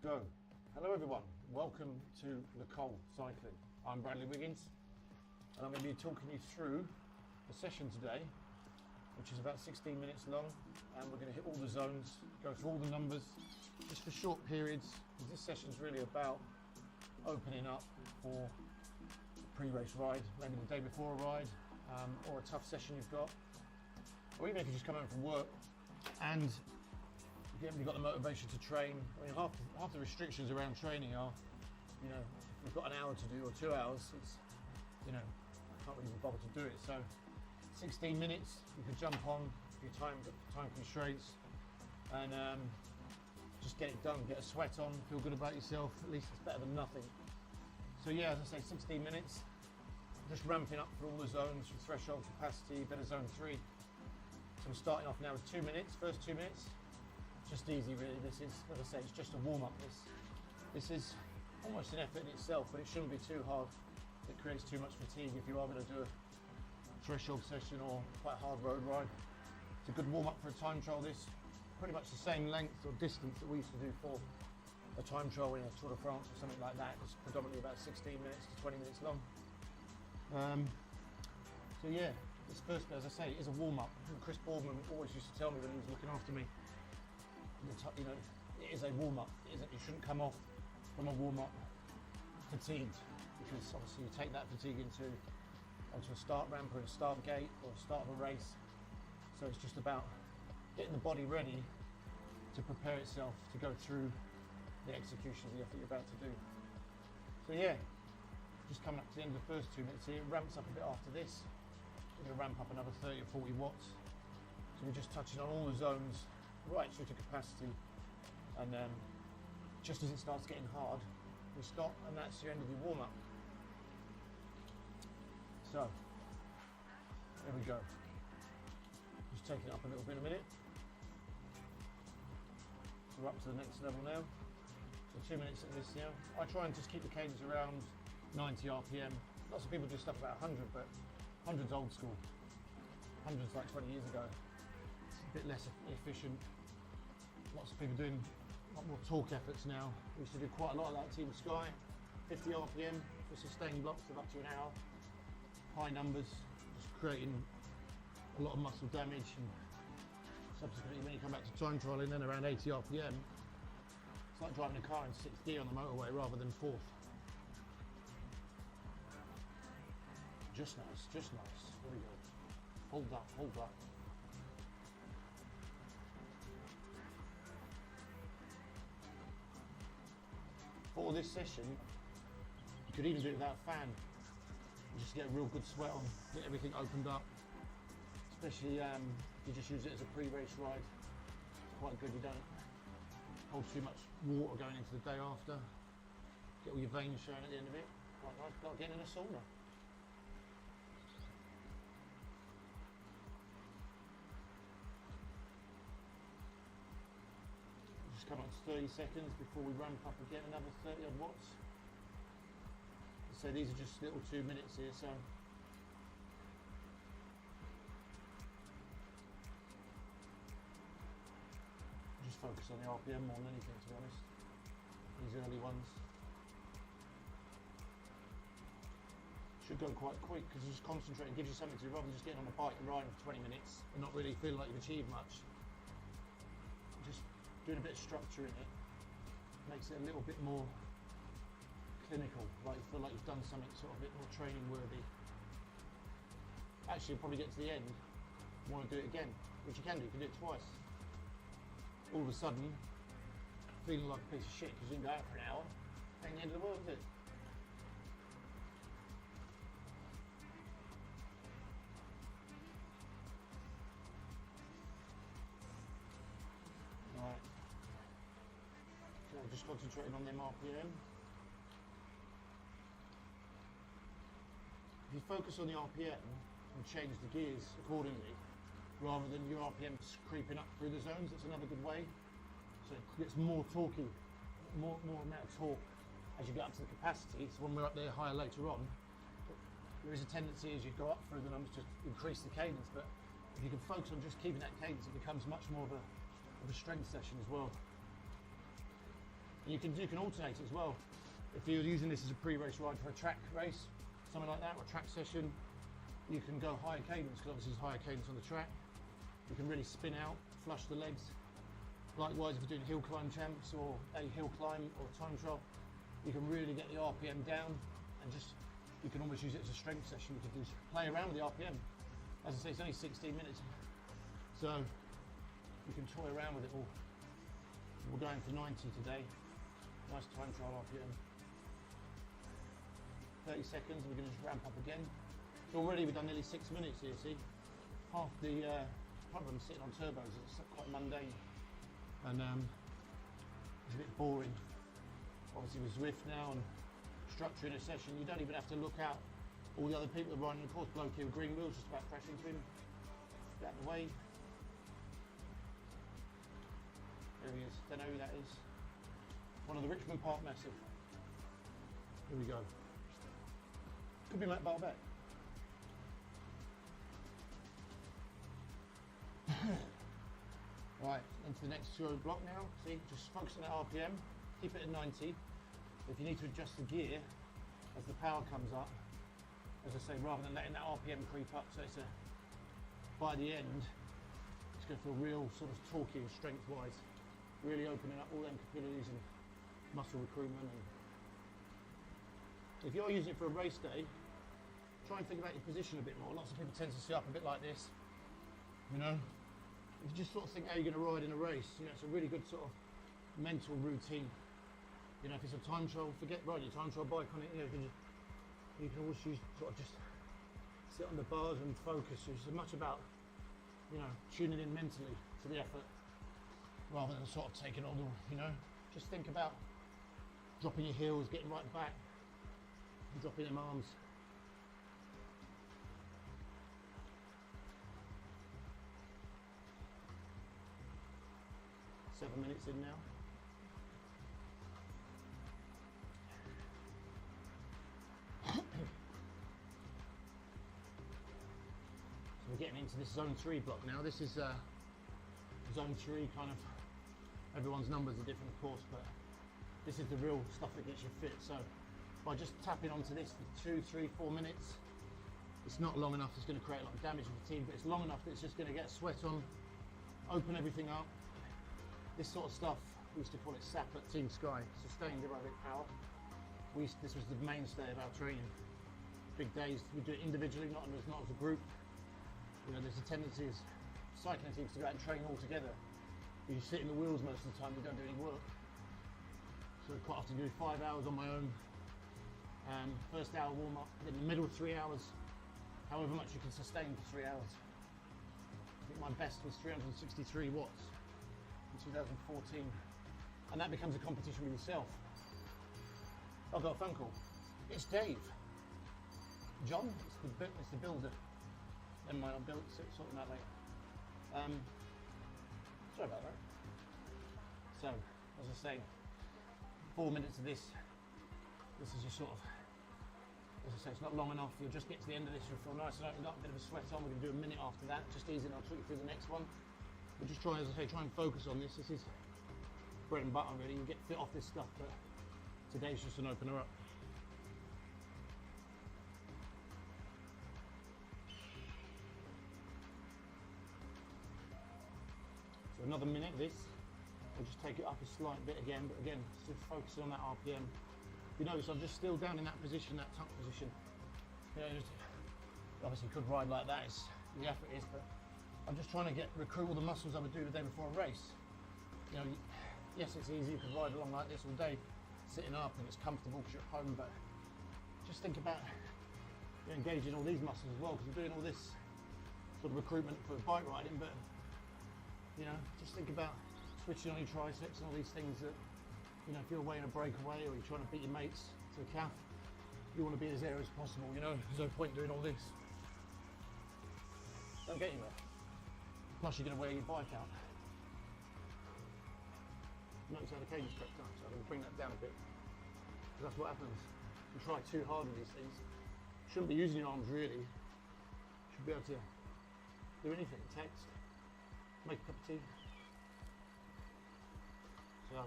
Go. Hello everyone, welcome to Nicole Cycling. I'm Bradley Wiggins and I'm going to be talking you through the session today, which is about 16 minutes long, and we're going to hit all the zones, go through all the numbers, just for short periods, because this session is really about opening up for a pre-race ride, maybe the day before a ride, or a tough session you've got, or even if you just come home from work and you haven't got the motivation to train. I mean, half the restrictions around training are, if you've got an hour to do or 2 hours, it's, I can't really bother to do it. So 16 minutes, you can jump on your time constraints and just get it done, get a sweat on, feel good about yourself. At least it's better than nothing. So yeah, as I say, 16 minutes, just ramping up for all the zones, from threshold, capacity, better zone 3. So I'm starting off now with 2 minutes, first 2 minutes. Just easy really. This is, as I say, it's just a warm-up. This is almost an effort in itself, but it shouldn't be too hard. It creates too much fatigue if you are going to do a threshold session or quite a hard road ride. It's a good warm-up for a time trial. This pretty much the same length or distance that we used to do for a time trial in a Tour de France or something like that. It's predominantly about 16 minutes to 20 minutes long. So yeah, this first bit, as I say, is a warm-up. Chris Boardman always used to tell me when he was looking after me, it is a warm-up. You shouldn't come off from a warm-up fatigued, because obviously you take that fatigue onto a start ramp or a start gate or a start of a race. So it's just about getting the body ready to prepare itself to go through the execution of the effort you're about to do. So yeah, just coming up to the end of the first 2 minutes here. It ramps up a bit after this. We're going to ramp up another 30 or 40 watts. So we're just touching on all the zones right through to capacity, and just as it starts getting hard, we stop, and that's the end of your warm-up. So there we go. Just taking it up a little bit a minute. So we're up to the next level now. So 2 minutes at this now. I try and just keep the cadence around 90 RPM. Lots of people do stuff about 100, but 100's old school. 100's like 20 years ago. It's a bit less efficient. Lots of people doing a lot more torque efforts now. We used to do quite a lot of that at Team Sky. 50 RPM for sustained blocks of up to an hour. High numbers, just creating a lot of muscle damage, and subsequently when you come back to time trialing, then around 80 RPM, it's like driving a car in 6th gear on the motorway rather than 4th. Just nice, just nice. There we go. Hold up, hold up. For this session, you could even do it without a fan. You just get a real good sweat on, get everything opened up. Especially if you just use it as a pre-race ride. It's quite good. You don't hold too much water going into the day after. Get all your veins showing at the end of it. Quite nice, like getting in a sauna. Just come up to 30 seconds before we ramp up again, another 30 odd watts. So these are just little 2 minutes here, so just focus on the RPM more than anything, to be honest. These early ones should go quite quick because you just concentrate and gives you something to do rather than just getting on a bike and riding for 20 minutes and not really feeling like you've achieved much. Just doing a bit of structure in it makes it a little bit more clinical, like you feel like you've done something sort of a bit more training worthy. Actually, you'll probably get to the end, you want to do it again, which you can do it twice. All of a sudden, feeling like a piece of shit because you didn't go out for an hour, ain't the end of the world, is it? Right. So just concentrating on them RPM. If you focus on the RPM and change the gears accordingly, rather than your RPMs creeping up through the zones, that's another good way. So it gets more torquey, more amount of torque as you get up to the capacity. So when we're up there higher later on, there is a tendency as you go up through the numbers to increase the cadence, but if you can focus on just keeping that cadence, it becomes much more of a strength session as well. And you can alternate as well. If you're using this as a pre-race ride for a track race, something like that, or a track session, you can go higher cadence, because obviously there's higher cadence on the track. You can really spin out, flush the legs. Likewise, if you're doing hill climb champs or a hill climb or a time trial, you can really get the RPM down, and just, you can almost use it as a strength session. You can do play around with the RPM. As I say, it's only 16 minutes, so you can toy around with it all. We're going for 90 today. Nice time trial RPM. 30 seconds, and we're going to just ramp up again. So already we've done nearly 6 minutes here, see? Half the problem sitting on turbos, it's quite mundane. And it's a bit boring. Obviously with Zwift now and structuring a session, you don't even have to look out all the other people that are riding the course. Bloke here with green wheels, just about crashing into him. Get out of the way. There he is, don't know who that is. One of the Richmond Park Massive. Here we go. Could be Matt Barbeck. Right, into the next 2 block now. See, just focus on that RPM, keep it at 90. If you need to adjust the gear as the power comes up, as I say, rather than letting that RPM creep up, so it's by the end, it's going to feel real sort of torquey and strength-wise, really opening up all them capillaries and muscle recruitment. And if you're using it for a race day, try and think about your position a bit more. Lots of people tend to sit up a bit like this, you know. If you just sort of think how you're going to ride in a race, you know, it's a really good sort of mental routine. You know, if it's a time trial, forget riding your time trial bike on it. You know, you can always use, sort of just sit on the bars and focus. It's much about, you know, tuning in mentally to the effort, rather than sort of taking all the, you know, just think about dropping your heels, getting right back, and dropping them arms. Seven minutes in now. So we're getting into this zone 3 block now. This is zone 3, kind of, everyone's numbers are different of course, but this is the real stuff that gets you fit. So by just tapping onto this for 2, 3, 4 minutes, it's not long enough, it's going to create a lot of damage and fatigue, but it's long enough that it's just going to get sweat on, open everything up. This sort of stuff, we used to call it SAP at Team Sky, sustained aerobic power. This was the mainstay of our training. Big days, we do it individually, not as a group. You know, there's a tendency as cycling teams to go out and train all together. You sit in the wheels most of the time, you don't do any work. So I quite often do 5 hours on my own. First hour warm up, then the middle 3 hours, however much you can sustain for 3 hours. I think my best was 363 watts. 2014, and that becomes a competition with yourself. I've got a phone call. It's Dave. John, it's the builder. Never mind, I'll sort that later. Sorry about that. So, as I say, 4 minutes of this. This is just sort of, as I say, it's not long enough. You'll just get to the end of this, you'll feel nice and opened up, a bit of a sweat on. We're going to do a minute after that, just easy, and I'll talk you through the next one. But just try, as I say, try and focus on this. This is bread and butter really. You get fit off this stuff, but today's just an opener up. So another minute this. We'll just take it up a slight bit again, but again, still focusing on that RPM. You notice I'm just still down in that position, that tuck position. You know, just, obviously you could ride like that, it's, the effort is, but I'm just trying to recruit all the muscles I would do the day before a race. You know, yes, it's easy, you can ride along like this all day, sitting up, and it's comfortable because you're at home, but just think about engaging all these muscles as well, because you're doing all this sort of recruitment for bike riding, but you know, just think about switching on your triceps and all these things that, you know, if you're away in a breakaway or you're trying to beat your mates to the calf, you want to be as air as possible, you know, there's no point doing all this. Don't get anywhere. Plus you're going to wear your bike out. Notice how the cadence crept up, so I'm going to bring that down a bit. Because that's what happens. You try too hard with these things. Shouldn't be using your arms really. Should be able to do anything, text, make a cup of tea. So,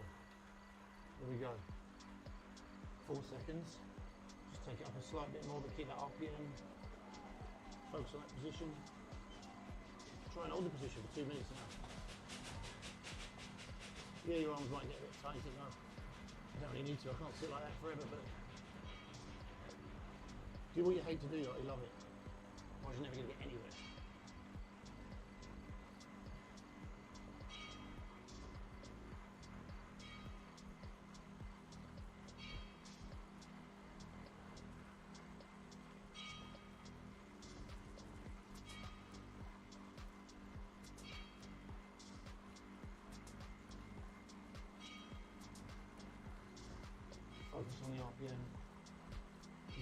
Here we go. 4 seconds. Just take it up a slight bit more, but keep that RPM. Focus on that position. Try and hold the position for 2 minutes now. Yeah, your arms might get a bit tight. You know, I don't really need to. I can't sit like that forever, but do what you hate to do, like you love it. Otherwise you're never going to get anywhere. Focus on the RPM.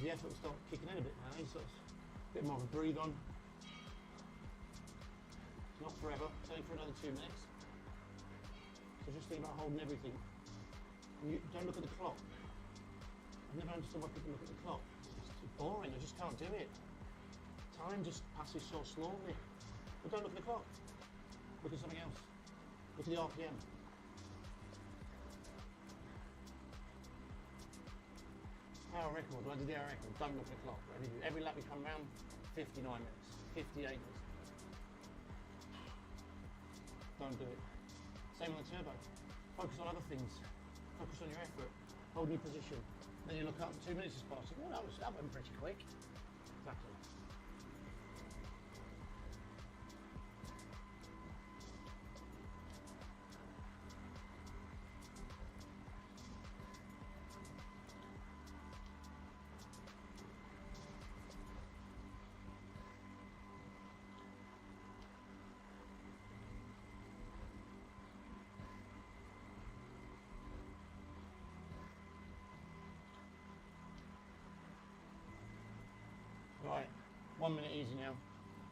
The effort will start kicking in a bit now. So it's a bit more of a breathe on. It's not forever, it's only for another 2 minutes. So just think about holding everything. And you don't look at the clock. I've never understood why people look at the clock. It's too boring, I just can't do it. Time just passes so slowly. But don't look at the clock. Look at something else. Look at the RPM. Hour record, I did the hour record, don't look at the clock. Every lap you come around, 59 minutes, 58 minutes. Don't do it. Same on the turbo. Focus on other things. Focus on your effort. Hold your position. Then you look up, 2 minutes has passed. Oh, that went pretty quick. Exactly. Right, 1 minute easy now.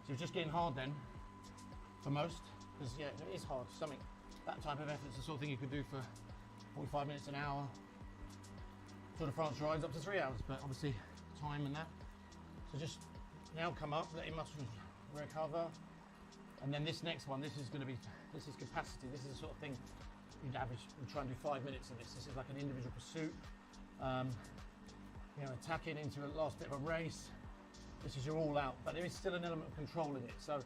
So it's just getting hard then, for most, because yeah, it is hard. Something, that type of effort is the sort of thing you could do for 45 minutes, an hour. Tour de France rides up to 3 hours, but obviously time and that. So just now come up, let your muscles recover. And then this next one, this is capacity. This is the sort of thing you'd average, you try and do 5 minutes of this. This is like an individual pursuit. You know, attacking into a last bit of a race. This is your all out, but there is still an element of control in it. So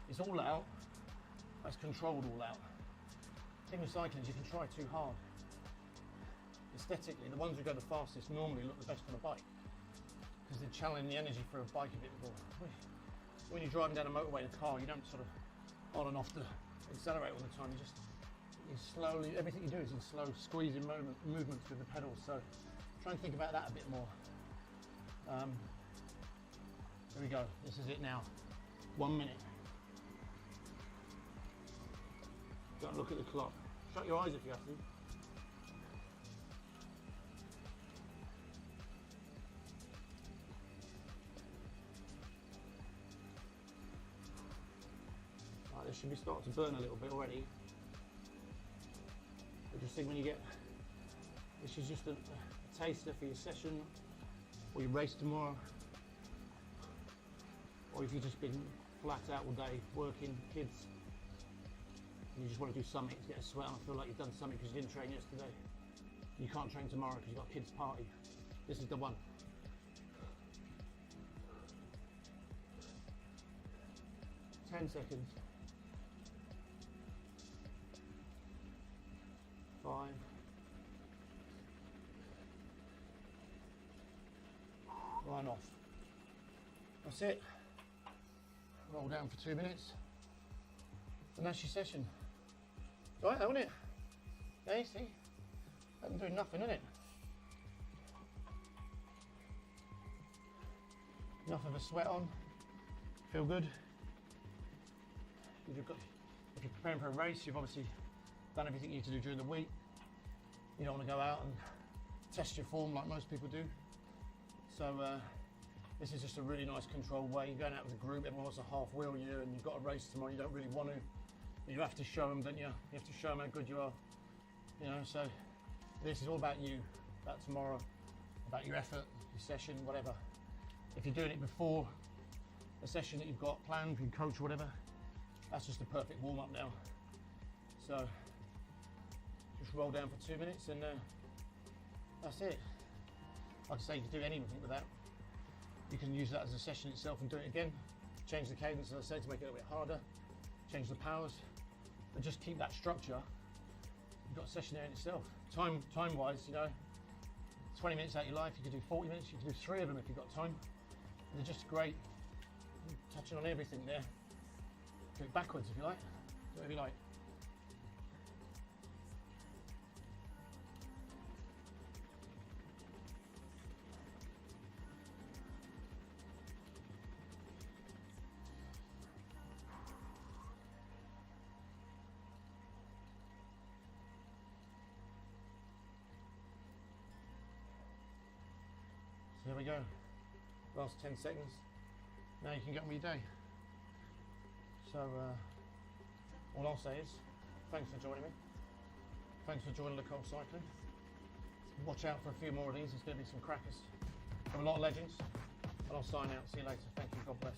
it's all out, but it's controlled all out. The thing with cycling is you can try too hard. Aesthetically, the ones who go the fastest normally look the best on a bike because they're channeling the energy for a bike a bit more. When you're driving down a motorway in a car, you don't sort of on and off the accelerator all the time. You slowly, everything you do is in slow squeezing movements with the pedals. So try and think about that a bit more. Here we go, this is it now. 1 minute. Don't look at the clock. Shut your eyes if you have to. Right, this should be starting to burn a little bit already. But just think when you get, this is just a taster for your session, or your race tomorrow, or if you've just been flat out all day working, kids, and you just want to do something to get a sweat on, feel like you've done something because you didn't train yesterday. You can't train tomorrow because you've got a kids' party. This is the one. Ten seconds. 5. Line off. That's it. Roll down for 2 minutes. And that's your session. It's alright, isn't it? Yeah, you see? I'm doing nothing, isn't it? Enough of a sweat on. Feel good. If you're preparing for a race, you've obviously done everything you need to do during the week. You don't want to go out and test your form like most people do. So this is just a really nice controlled way. You're going out with a group, everyone wants to half wheel you, and you've got a race tomorrow, you don't really want to. You have to show them, don't you? You have to show them how good you are. You know, so this is all about you, about tomorrow, about your effort, your session, whatever. If you're doing it before a session that you've got planned, you can coach or whatever, that's just a perfect warm-up now. So just roll down for 2 minutes, and that's it. Like I say, you can do anything with that. You can use that as a session itself and do it again. Change the cadence, as I say, to make it a little bit harder. Change the powers, but just keep that structure. You've got a session there in itself. Time-wise, you know, 20 minutes out of your life, you could do 40 minutes, you can do 3 of them if you've got time. And they're just great. Touching on everything there. Do it backwards if you like. Do whatever you like. So there we go. Last 10 seconds. Now you can get on with your day. So all I'll say is thanks for joining me. Thanks for joining Le Col Cycling. Watch out for a few more of these. There's going to be some crackers. Have a lot of legends. And I'll sign out. See you later. Thank you. God bless.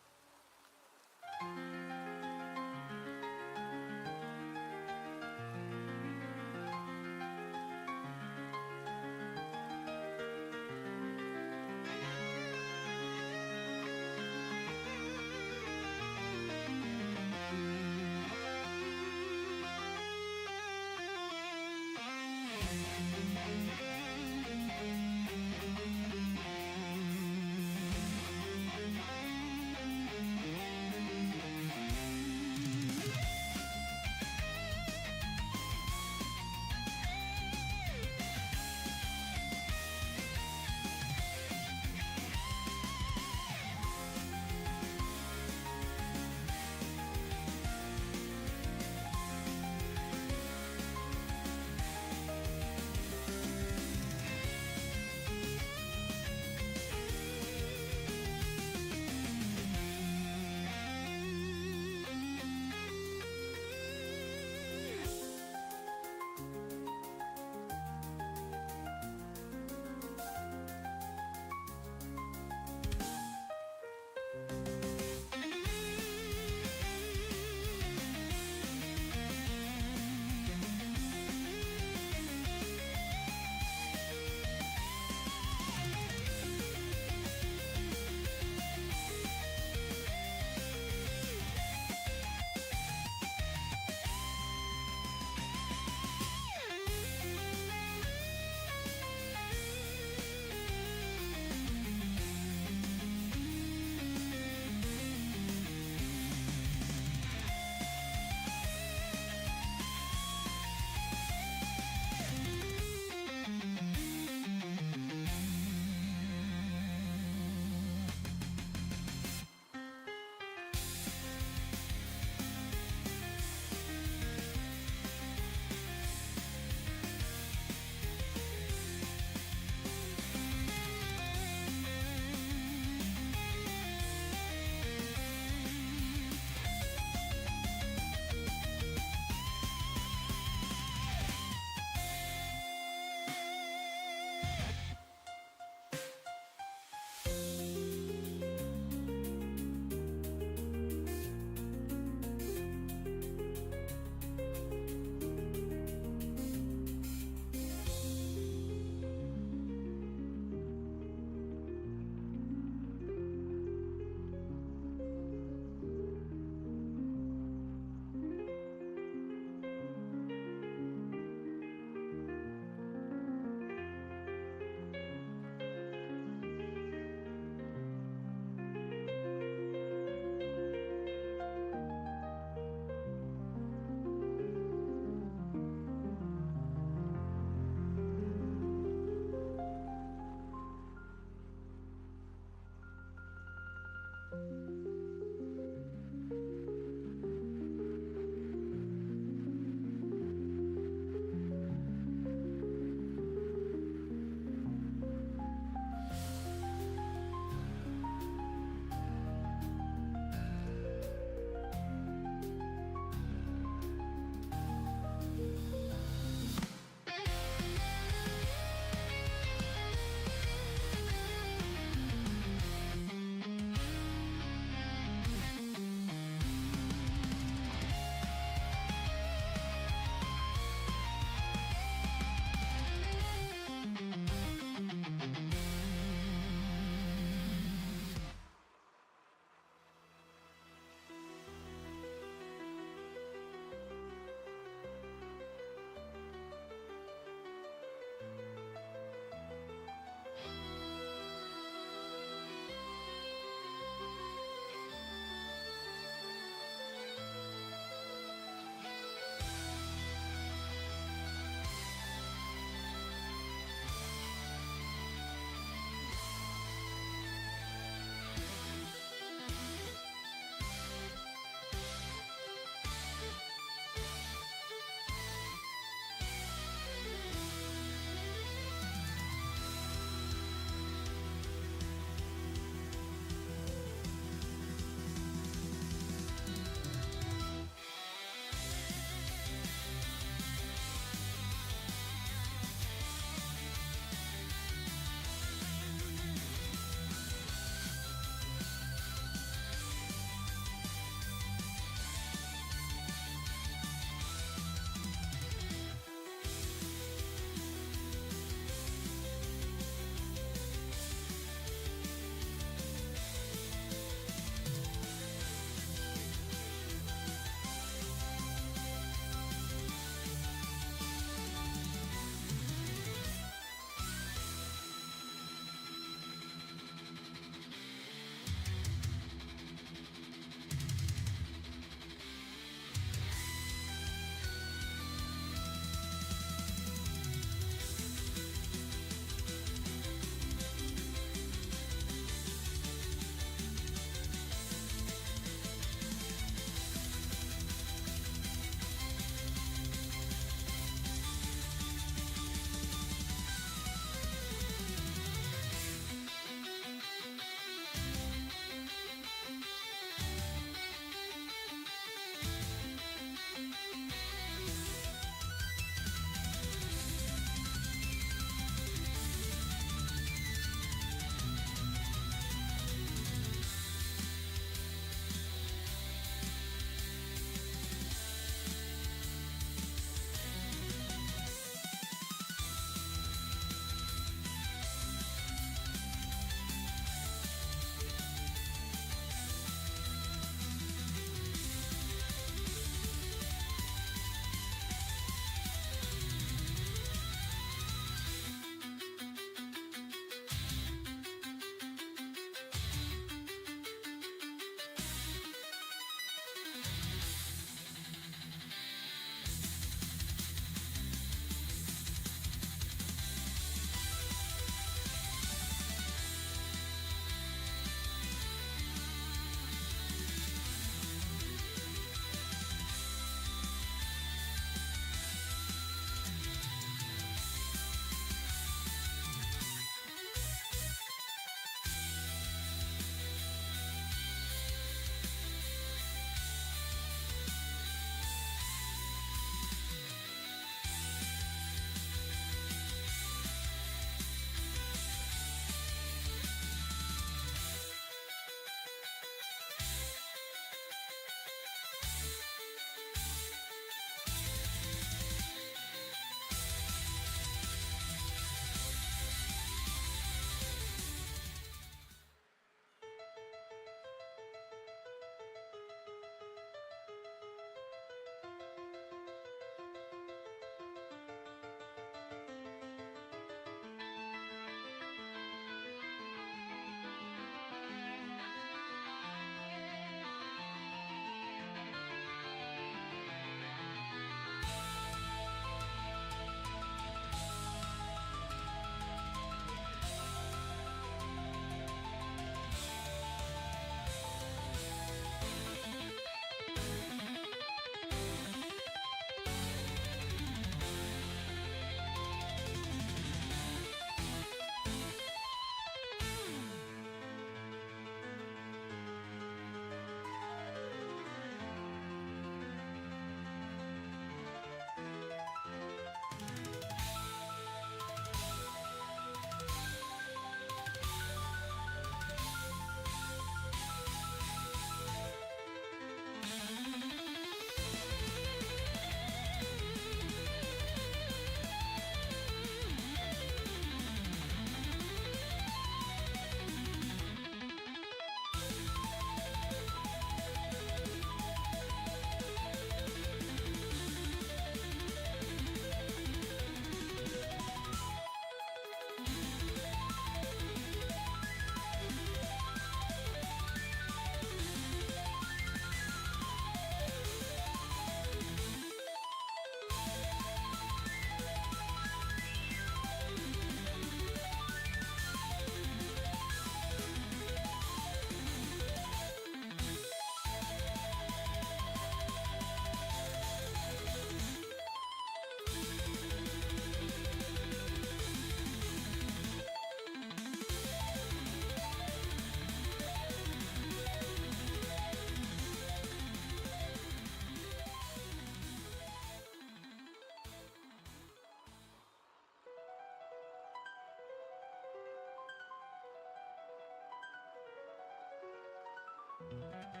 Bye.